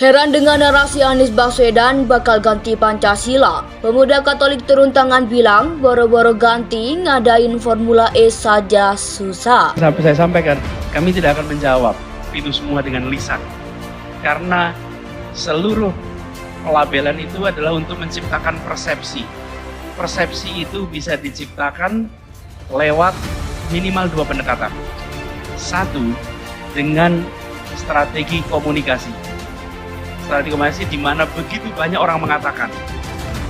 Heran dengan narasi Anies Baswedan bakal ganti Pancasila. Pemuda Katolik turun tangan bilang boro-boro ganti ngadain Formula E saja susah. Sampai saya sampaikan, kami tidak akan menjawab itu semua dengan lisan. Karena seluruh pelabelan itu adalah untuk menciptakan persepsi. Persepsi itu bisa diciptakan lewat minimal dua pendekatan. Satu, dengan strategi komunikasi. Strategi komunikasi di mana begitu banyak orang mengatakan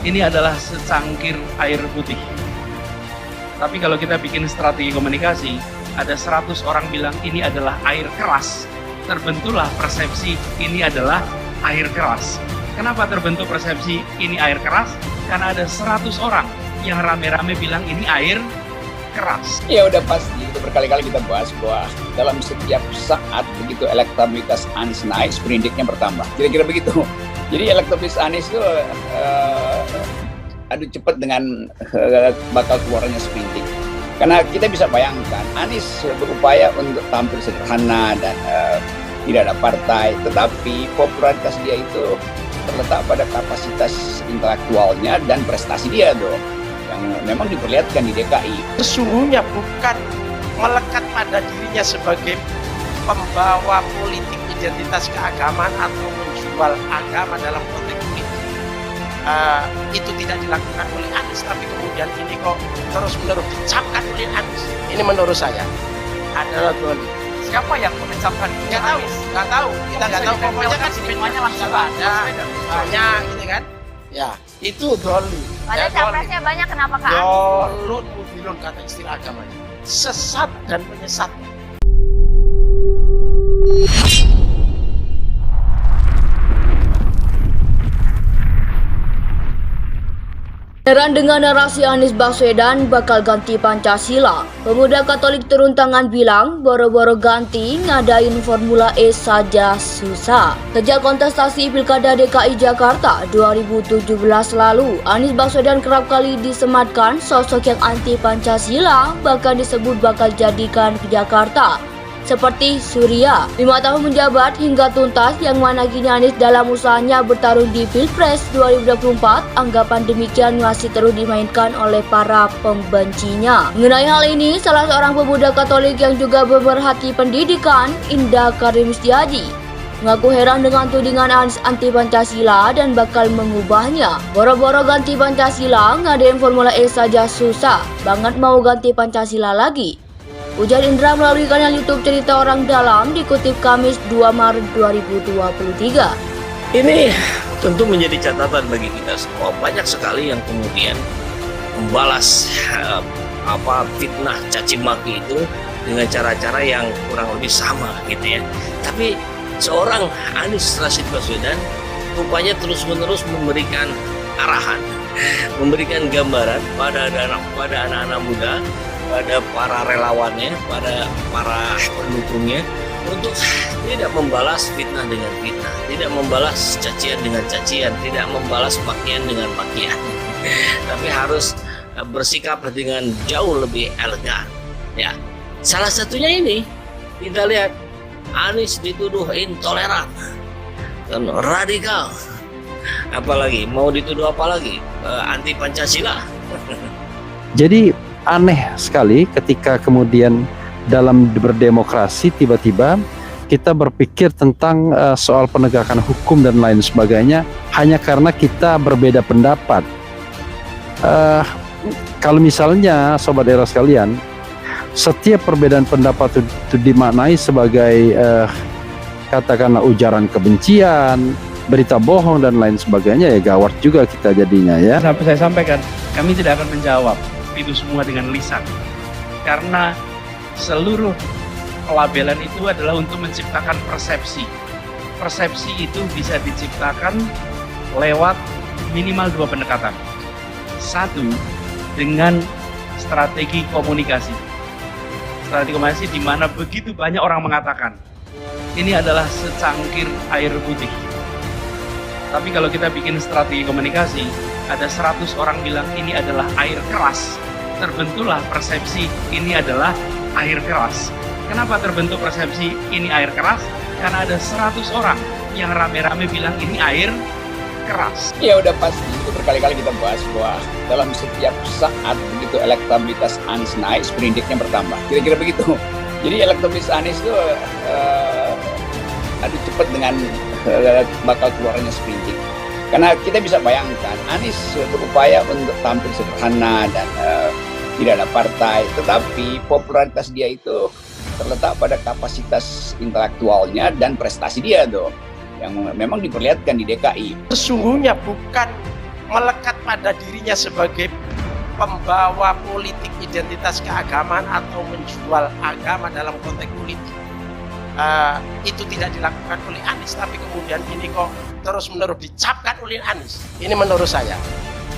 ini adalah secangkir air putih. Tapi kalau kita bikin strategi komunikasi, ada 100 orang bilang ini adalah air keras. Terbentuklah persepsi ini adalah air keras. Kenapa terbentuk persepsi ini air keras? Karena ada 100 orang yang rame-rame bilang ini air keras. Ya udah pasti, itu berkali-kali kita bahas bahwa dalam setiap saat begitu elektabilitas Anies naik, sprindiknya bertambah. Kira-kira begitu. Jadi elektabilitas Anies itu adu cepat dengan bakal keluarnya sprindik. Karena kita bisa bayangkan Anies berupaya untuk tampil sederhana dan tidak ada partai, tetapi popularitas dia itu terletak pada kapasitas intelektualnya dan prestasi dia dong, yang memang diperlihatkan di DKI. Sesungguhnya bukan melekat pada dirinya sebagai pembawa politik identitas keagamaan atau menjual agama dalam konteks politik. Itu tidak dilakukan oleh Anies, tapi kemudian ini kok terus-menerus dicapkan oleh Anies. Ini menurut saya adalah dolim. Siapa yang mengucapkan? Nggak tahu, kita nggak tahu. Pokoknya kan semuanya langsung ada, banyak, gitu kan? Ya, itu dolim. Padahal capresnya banyak, kenapa Kak Anies? Dolut mubilun kata istilah agamanya. Sesat dan menyesat. Heran dengan narasi Anies Baswedan bakal ganti Pancasila. Pemuda Katolik turun tangan bilang boro-boro ganti ngadain Formula E saja susah. Sejak kontestasi Pilkada DKI Jakarta 2017 lalu, Anies Baswedan kerap kali disematkan sosok yang anti Pancasila, bahkan disebut bakal jadikan Jakarta seperti Surya. 5 tahun menjabat hingga tuntas, yang mana kini Anies dalam usahanya bertarung di Pilpres 2024, anggapan demikian masih terus dimainkan oleh para pembencinya. Mengenai hal ini, salah seorang pemuda Katolik yang juga pemerhati pendidikan, Indah Karim Setiaji, mengaku heran dengan tudingan Anies anti Pancasila dan bakal mengubahnya. Boro-boro ganti Pancasila, ngadain Formula E saja susah, banget mau ganti Pancasila lagi, ujar Indra melalui kanal YouTube Cerita Orang Dalam, dikutip Kamis 2 Maret 2023. Ini tentu menjadi catatan bagi kita semua. Banyak sekali yang kemudian membalas fitnah caci maki itu dengan cara-cara yang kurang lebih sama gitu ya. Tapi seorang Anies Rashid Baswedan rupanya terus-menerus memberikan arahan, memberikan gambaran pada anak-anak muda, pada para relawannya, pada para pendukungnya, untuk tidak membalas fitnah dengan fitnah, tidak membalas cacian dengan cacian, tidak membalas makian dengan makian, tapi harus bersikap dengan jauh lebih elegan. Ya, salah satunya ini kita lihat Anies dituduh intoleran dan radikal. Apalagi mau dituduh apa lagi? Anti Pancasila. Jadi aneh sekali ketika kemudian dalam berdemokrasi tiba-tiba kita berpikir tentang soal penegakan hukum dan lain sebagainya hanya karena kita berbeda pendapat. Kalau misalnya Sobat Era sekalian, setiap perbedaan pendapat itu dimaknai sebagai katakanlah ujaran kebencian, berita bohong dan lain sebagainya, ya gawat juga kita jadinya ya. Sampai saya sampaikan, kami tidak akan menjawab itu semua dengan lisan. Karena seluruh pelabelan itu adalah untuk menciptakan persepsi. Persepsi itu bisa diciptakan lewat minimal dua pendekatan. Satu, dengan strategi komunikasi. Strategi komunikasi di mana begitu banyak orang mengatakan ini adalah secangkir air putih. Tapi kalau kita bikin strategi komunikasi, ada 100 orang bilang ini adalah air keras. Terbentuklah persepsi ini adalah air keras. Kenapa terbentuk persepsi ini air keras? Karena ada 100 orang yang rame-rame bilang ini air keras. Ya udah pasti, itu berkali-kali kita bahas bahwa dalam setiap saat begitu elektabilitas Anies naik, sprindiknya bertambah. Kira-kira begitu. Jadi elektabilitas Anies itu adu cepat dengan bakal keluarnya sprindik. Karena kita bisa bayangkan Anies berupaya untuk tampil sederhana dan tidak ada partai, tetapi popularitas dia itu terletak pada kapasitas intelektualnya dan prestasi dia tuh yang memang diperlihatkan di DKI. Sesungguhnya bukan melekat pada dirinya sebagai pembawa politik identitas keagamaan atau menjual agama dalam konteks politik. Itu tidak dilakukan oleh Anies, tapi kemudian ini kok terus-menerus dicapkan oleh Anies. Ini menurut saya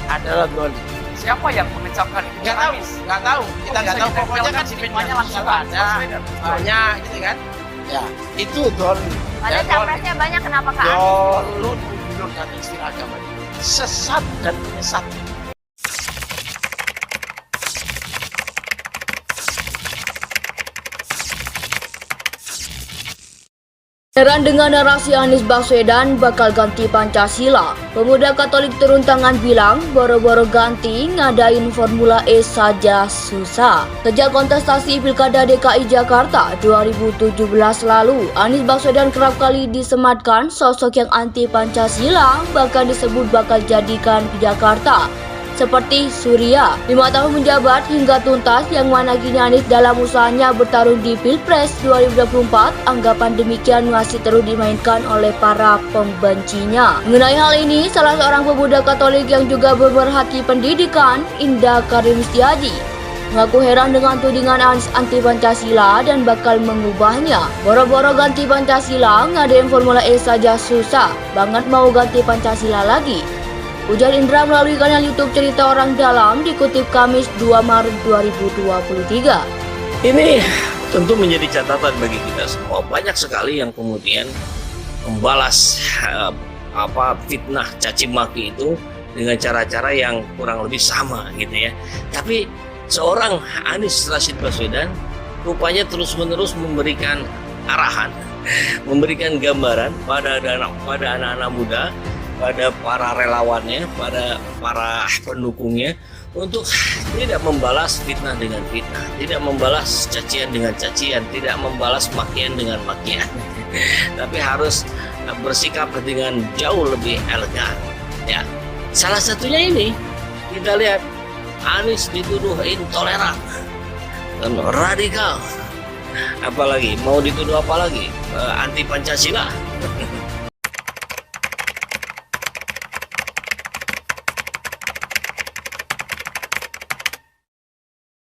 adalah dolim. Siapa yang mengucapkan itu? Nggak tahu, nggak tahu. Kita nggak tahu. Pokoknya kan di media langsung ada, banyak gitu kan. Ya, itu dolim. Ada capresnya banyak, kenapa Kak Anies? Dolim kata istilah agama. Sesat dan menyesat. Heran dengan narasi Anies Baswedan bakal ganti Pancasila. Pemuda Katolik turun tangan bilang boro-boro ganti ngadain Formula E saja susah. Sejak kontestasi Pilkada DKI Jakarta 2017 lalu, Anies Baswedan kerap kali disematkan sosok yang anti Pancasila, bahkan disebut bakal jadikan Jakarta seperti Surya. 5 tahun menjabat hingga tuntas, yang mana kini Anies dalam usahanya bertarung di Pilpres 2024, anggapan demikian masih terus dimainkan oleh para pembencinya. Mengenai hal ini, salah seorang pemuda Katolik yang juga bermerhati pendidikan, Indah Karim Setiaji, mengaku heran dengan tudingan Anies anti Pancasila dan bakal mengubahnya. Boro-boro ganti Pancasila, ngadain Formula E saja susah, banget mau ganti Pancasila lagi, ujar Indra melalui kanal YouTube Cerita Orang Dalam, dikutip Kamis 2 Maret 2023. Ini tentu menjadi catatan bagi kita semua. Banyak sekali yang kemudian membalas fitnah caci maki itu dengan cara-cara yang kurang lebih sama gitu ya. Tapi seorang Anies Rashid Baswedan rupanya terus-menerus memberikan arahan, memberikan gambaran pada anak-anak muda, pada para relawannya, pada para pendukungnya untuk tidak membalas fitnah dengan fitnah, tidak membalas cacian dengan cacian, tidak membalas makian dengan makian, tapi harus bersikap dengan jauh lebih elegan. Ya, salah satunya ini kita lihat Anies dituduh intoleran dan radikal, apalagi mau dituduh apa lagi, anti Pancasila.